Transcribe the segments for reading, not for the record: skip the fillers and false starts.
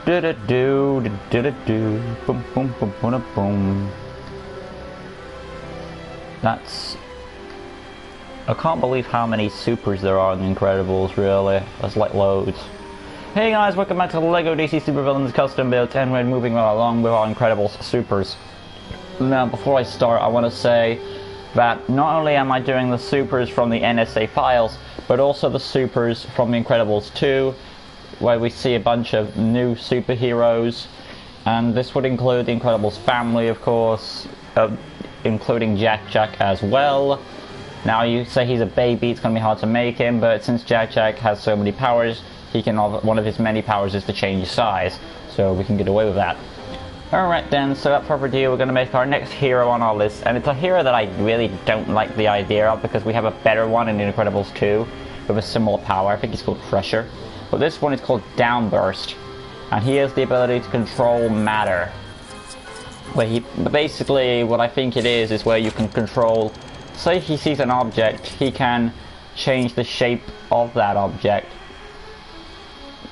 Do do do do do do boom boom boom boom boom. That's. I can't believe how many supers there are in The Incredibles. Really, there's like loads. Hey guys, welcome back to the LEGO DC Supervillains Custom Built, and we're moving right along with our Incredibles supers. Now, before I start, I want to say that not only am I doing the supers from the NSA files, but also the supers from The Incredibles 2, where we see a bunch of new superheroes, and this would include the Incredibles family, of course, including Jack as well. Now, you say he's a baby, it's going to be hard to make him, but since Jack has so many powers, one of his many powers is to change his size, so we can get away with that. Alright then, so without further ado, we're going to make our next hero on our list, and it's a hero that I really don't like the idea of, because we have a better one in The Incredibles 2, with a similar power. I think he's called Crusher. But this one is called Downburst, and he has the ability to control matter. Basically, what I think it is where you can control, say he sees an object, he can change the shape of that object.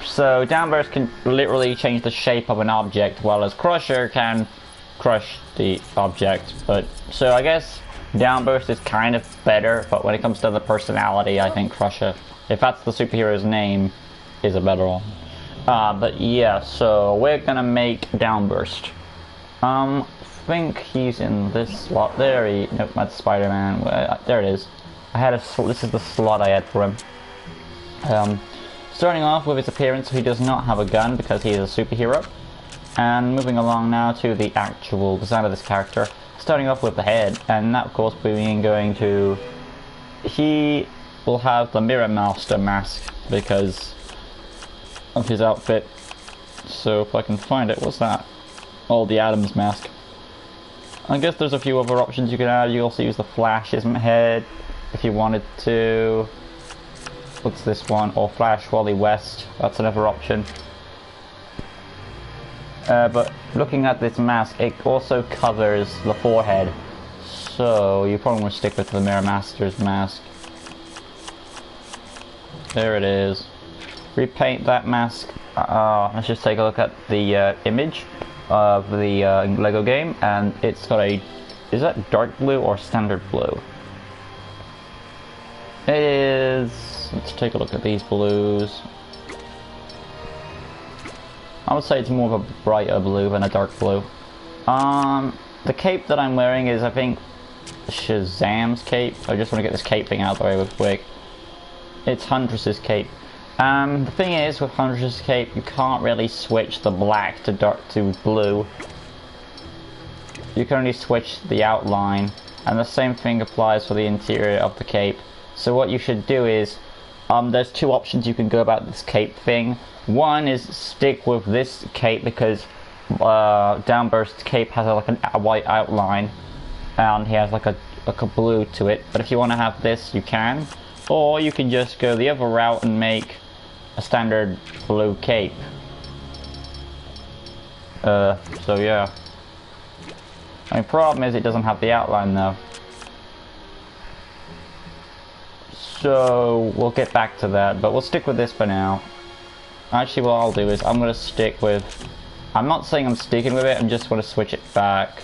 So Downburst can literally change the shape of an object, while as Crusher can crush the object. So I guess Downburst is kind of better, but when it comes to the personality, I think Crusher, if that's the superhero's name, is a better one. But yeah, so we're gonna make Downburst. I think he's in this slot. Nope, that's Spider-Man. There it is. This is the slot I had for him. Starting off with his appearance, he does not have a gun because he is a superhero. And moving along now to the actual design of this character. Starting off with the head, and that of course being he will have the Mirror Master mask because of his outfit. So if I can find it, what's that? Oh, the Adams mask. I guess there's a few other options you can add. You also use the Flash's head if you wanted to. What's this one? Or Flash Wally West. That's another option. But looking at this mask, it also covers the forehead. So you probably want to stick with the Mirror Master's mask. There it is. Repaint that mask. Let's just take a look at the image of the LEGO game, and it's got a. Is that dark blue or standard blue? It is. Let's take a look at these blues. I would say it's more of a brighter blue than a dark blue. The cape that I'm wearing is, I think, Shazam's cape. I just want to get this cape thing out of the way real quick. It's Huntress's cape. The thing is, with Huntress's cape, you can't really switch the black to blue. You can only switch the outline, and the same thing applies for the interior of the cape. So what you should do is, there's two options you can go about this cape thing. One is stick with this cape because Downburst's cape has a white outline, and he has like a blue to it. But if you want to have this, you can. Or you can just go the other route and make a standard blue cape. So yeah. The only problem is it doesn't have the outline though. So we'll get back to that, but we'll stick with this for now. Actually, what I'll do is I'm going to stick with... I'm not saying I'm sticking with it, I'm just going to switch it back.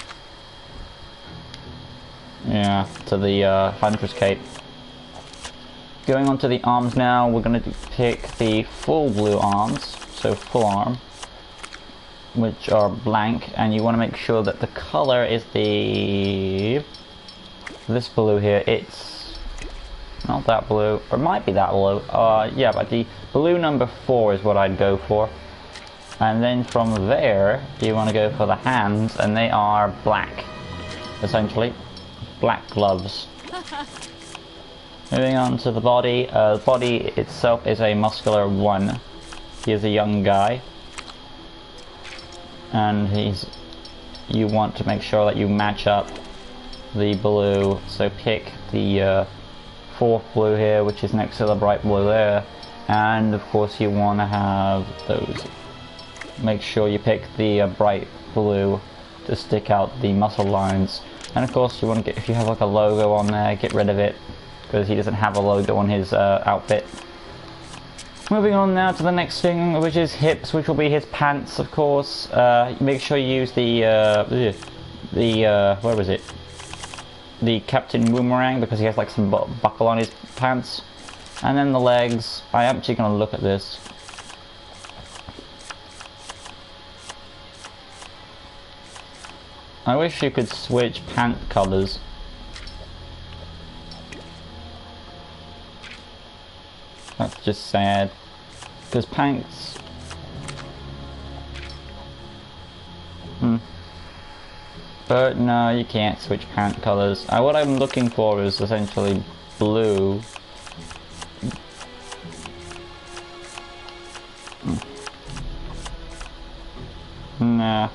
Yeah, to the Huntress cape. Going on to the arms now, we're going to pick the full blue arms, so full arm, which are blank, and you want to make sure that the color is this blue here. It's not that blue, or it might be that blue. Yeah, but the blue number 4 is what I'd go for. And then from there, you want to go for the hands, and they are black, essentially. Black gloves. Moving on to the body. The body itself is a muscular 1. He is a young guy. And you want to make sure that you match up the blue. So pick the 4th blue here, which is next to the bright blue there. And of course you want to have those. Make sure you pick the bright blue to stick out the muscle lines. And of course you want to get, if you have like a logo on there, get rid of it, because he doesn't have a logo on his outfit. Moving on now to the next thing, which is hips, which will be his pants, of course. Make sure you use where was it? The Captain Boomerang, because he has like some buckle on his pants. And then the legs. I'm actually going to look at this. I wish you could switch pant colors. That's just sad. Because pants... But no, you can't switch pant colors. What I'm looking for is essentially blue. Nah.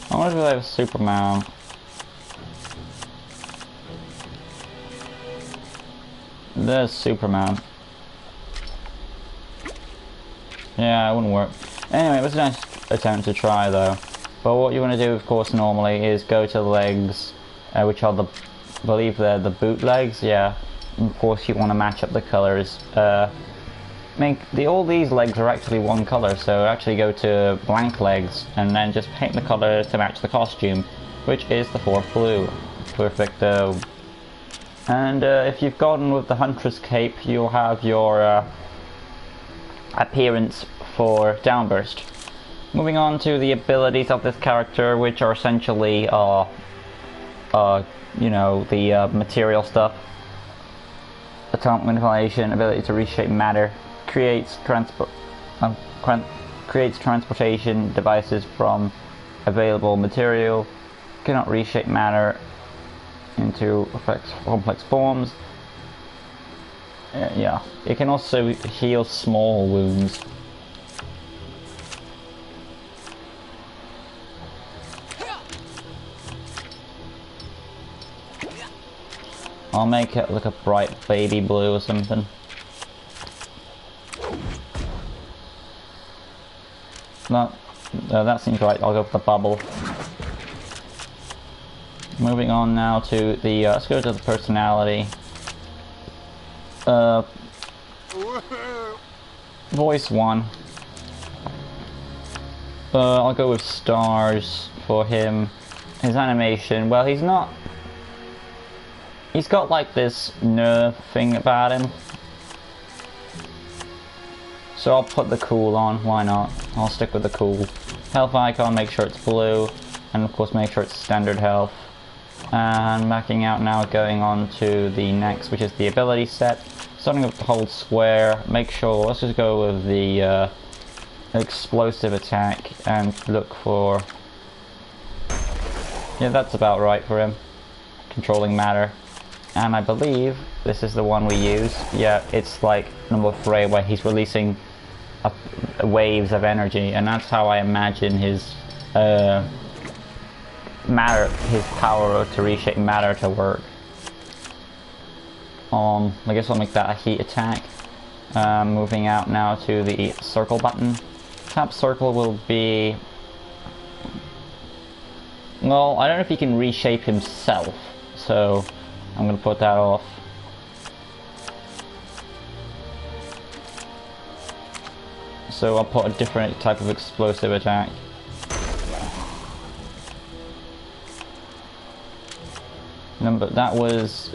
I wonder if they have Superman. There's Superman. Yeah, it wouldn't work. Anyway, it was a nice attempt to try though. But what you want to do, of course, normally is go to the legs, which are I believe they're the boot legs. Yeah. And of course, you want to match up the colors. All these legs are actually one color, so actually go to blank legs and then just paint the color to match the costume, which is the 4th blue. Perfecto. And if you've gone with the Huntress cape, you'll have your appearance for Downburst. Moving on to the abilities of this character, which are essentially, you know, the material stuff. Atomic manipulation, ability to reshape matter, creates transportation devices from available material, cannot reshape matter into complex forms. Yeah, it can also heal small wounds. I'll make it look a bright baby blue or something. No, that seems right. I'll go for the bubble. Moving on now to the, let's go to the personality. Voice 1. I'll go with stars for him. His animation, well, he's got like this nerve thing about him. So I'll put the cool on, why not? I'll stick with the cool. Health icon, make sure it's blue, and of course make sure it's standard health. And backing out now, going on to the next, which is the ability set. Starting with the hold square, make sure, let's just go with the explosive attack and look for... Yeah, that's about right for him. Controlling matter. And I believe this is the one we use. Yeah, it's like number 3 where he's releasing waves of energy, and that's how I imagine his his power to reshape matter to work. I guess I'll make that a heat attack. Moving out now to the circle button. Tap circle will be... Well, I don't know if he can reshape himself, so I'm gonna put that off. So I'll put a different type of explosive attack. That was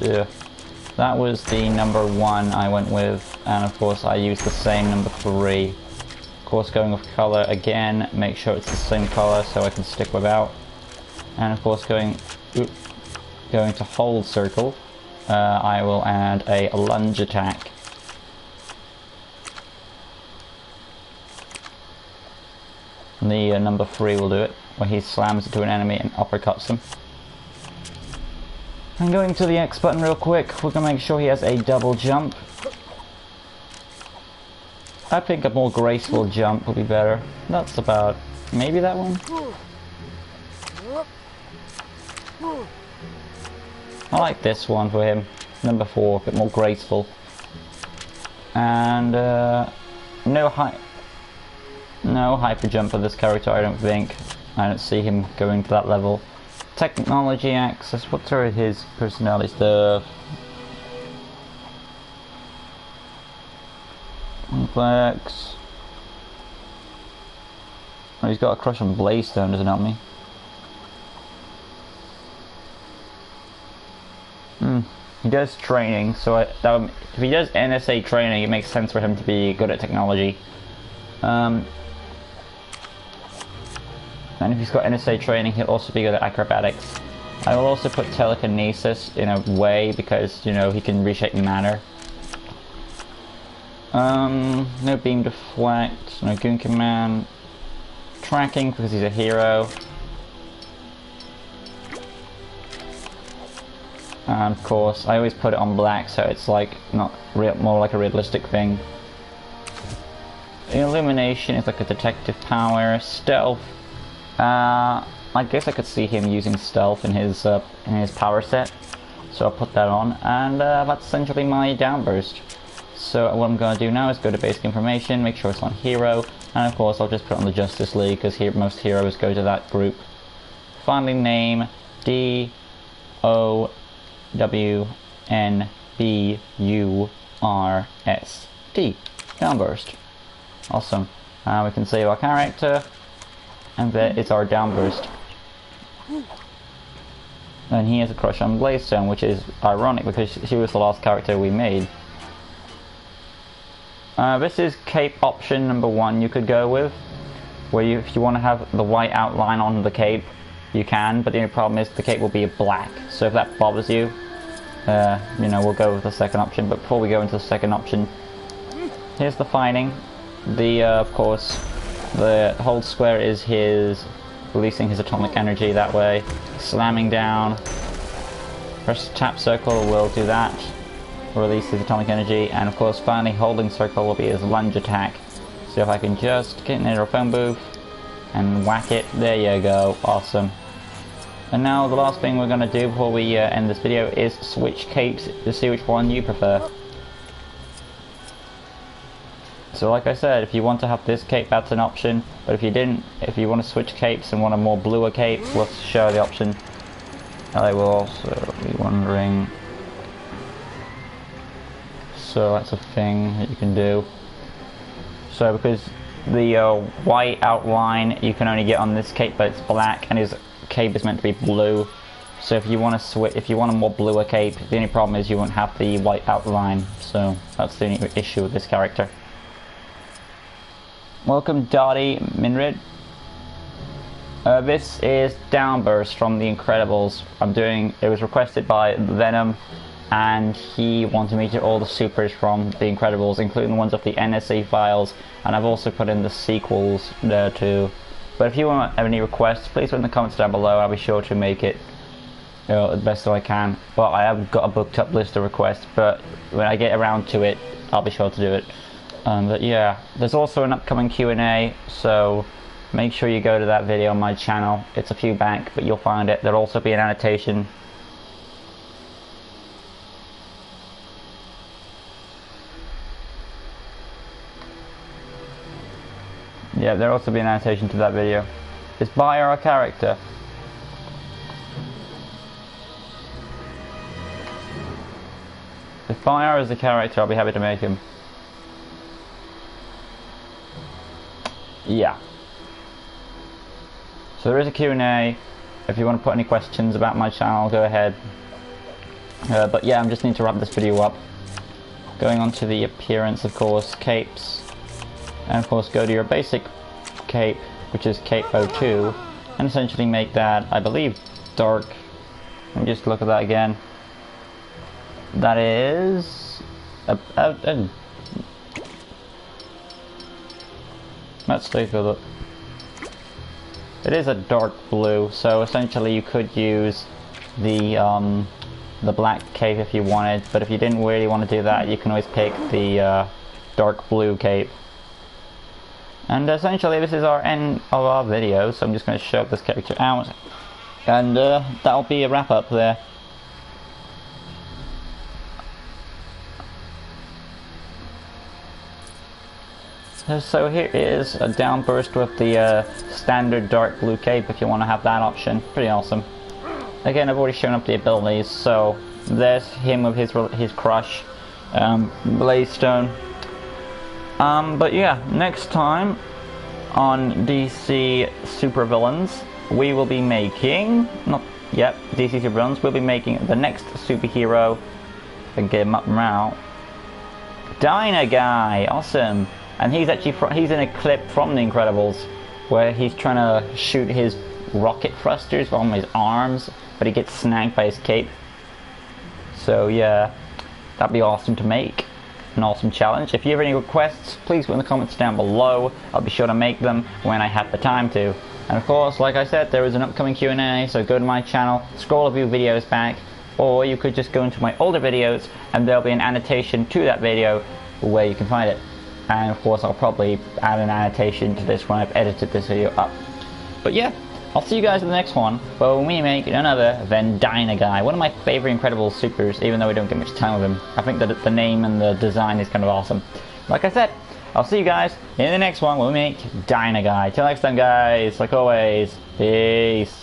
the number 1 I went with, and of course I used the same number 3. Of course, going with color again, make sure it's the same color so I can stick without. And of course going to hold circle, I will add a lunge attack. The number 3 will do it, where he slams into an enemy and uppercuts them. And going to the X button real quick, we're going to make sure he has a double jump. I think a more graceful jump will be better. That's about... maybe that one? I like this one for him. Number 4, a bit more graceful. And no hyper jump for this character, I don't think. I don't see him going to that level. Technology access, what are his personality stuff? Complex. Oh, he's got a crush on Blaze-Stone, doesn't help me. He does training, so if he does NSA training, it makes sense for him to be good at technology. And if he's got NSA training, he'll also be good at acrobatics. I will also put telekinesis in a way because, you know, he can reshape matter. No beam deflect, no goon command. Tracking because he's a hero. And of course, I always put it on black so it's like not real, more like a realistic thing. Illumination is like a detective power. Stealth. I guess I could see him using stealth in his power set, so I'll put that on. And that's essentially my Downburst. So what I'm going to do now is go to basic information, make sure it's on hero, and of course I'll just put it on the Justice League because most heroes go to that group. Finally, name DOWNBURST. Downburst. Awesome. We can save our character, and there is our Downburst. And he has a crush on Blaze-Stone, which is ironic because she was the last character we made. This is cape option number 1 you could go with, where if you want to have the white outline on the cape, you can, but the only problem is the cape will be black, so if that bothers you, you know, we'll go with the second option. But before we go into the second option, here's the fighting. Of course, the hold square is his releasing his atomic energy that way, slamming down. Press tap circle will do that, release his atomic energy, and of course finally holding circle will be his lunge attack. So if I can just get into a phone booth and whack it, there you go, awesome. And now the last thing we're going to do before we end this video is switch capes to see which one you prefer. So like I said, if you want to have this cape, that's an option, but if you want to switch capes and want a more bluer cape, we'll show the option. I will also be wondering. So that's a thing that you can do. So because the white outline you can only get on this cape, but it's black, and his cape is meant to be blue. So if you want to switch, if you want a more bluer cape, the only problem is you won't have the white outline. So that's the only issue with this character. Welcome, Dottie Minrid. This is Downburst from The Incredibles. It was requested by Venom, and he wanted me to do all the supers from The Incredibles, including the ones of the NSA files, and I've also put in the sequels there too. But if you want any requests, please put in the comments down below. I'll be sure to make it, you know, the best that I can. But I have got a booked up list of requests, but when I get around to it, I'll be sure to do it. But yeah, there's also an upcoming Q&A, so make sure you go to that video on my channel. It's a few back, but you'll find it. There'll also be an annotation. Yeah, there'll also be an annotation to that video. Is Bayer a character? If Bayer is a character, I'll be happy to make him. Yeah. So there is a Q&A. If you want to put any questions about my channel, go ahead. But yeah, I just need to wrap this video up. Going on to the appearance, of course, capes. And of course go to your basic cape, which is cape 02, and essentially make that, I believe, dark. Let me just look at that again. That is... let's take a look. It is a dark blue, so essentially you could use the black cape if you wanted, but if you didn't really want to do that, you can always pick the dark blue cape. And essentially this is our end of our video, so I'm just going to show this character out, and that'll be a wrap up there. So here is a Downburst with the standard dark blue cape if you want to have that option. Pretty awesome. Again, I've already shown up the abilities, so there's him with his crush, Blaze-Stone. But yeah, next time on DC Supervillains, we will be making, DC Supervillains, we'll be making the next superhero, if I can get him up now, Dyna Guy, awesome. And he's actually, he's in a clip from The Incredibles, where he's trying to shoot his rocket thrusters from his arms, but he gets snagged by his cape. So yeah, that'd be awesome to make. An awesome challenge. If you have any requests, please put in the comments down below. I'll be sure to make them when I have the time to. And of course, like I said, there is an upcoming Q&A, so go to my channel, scroll a few videos back, or you could just go into my older videos and there'll be an annotation to that video where you can find it. And of course, I'll probably add an annotation to this when I've edited this video up. But yeah, I'll see you guys in the next one, where we make none other than Dyna Guy, one of my favorite Incredible supers, even though we don't get much time with him. I think that the name and the design is kind of awesome. Like I said, I'll see you guys in the next one, where we make Dyna Guy. Till next time, guys, like always, peace.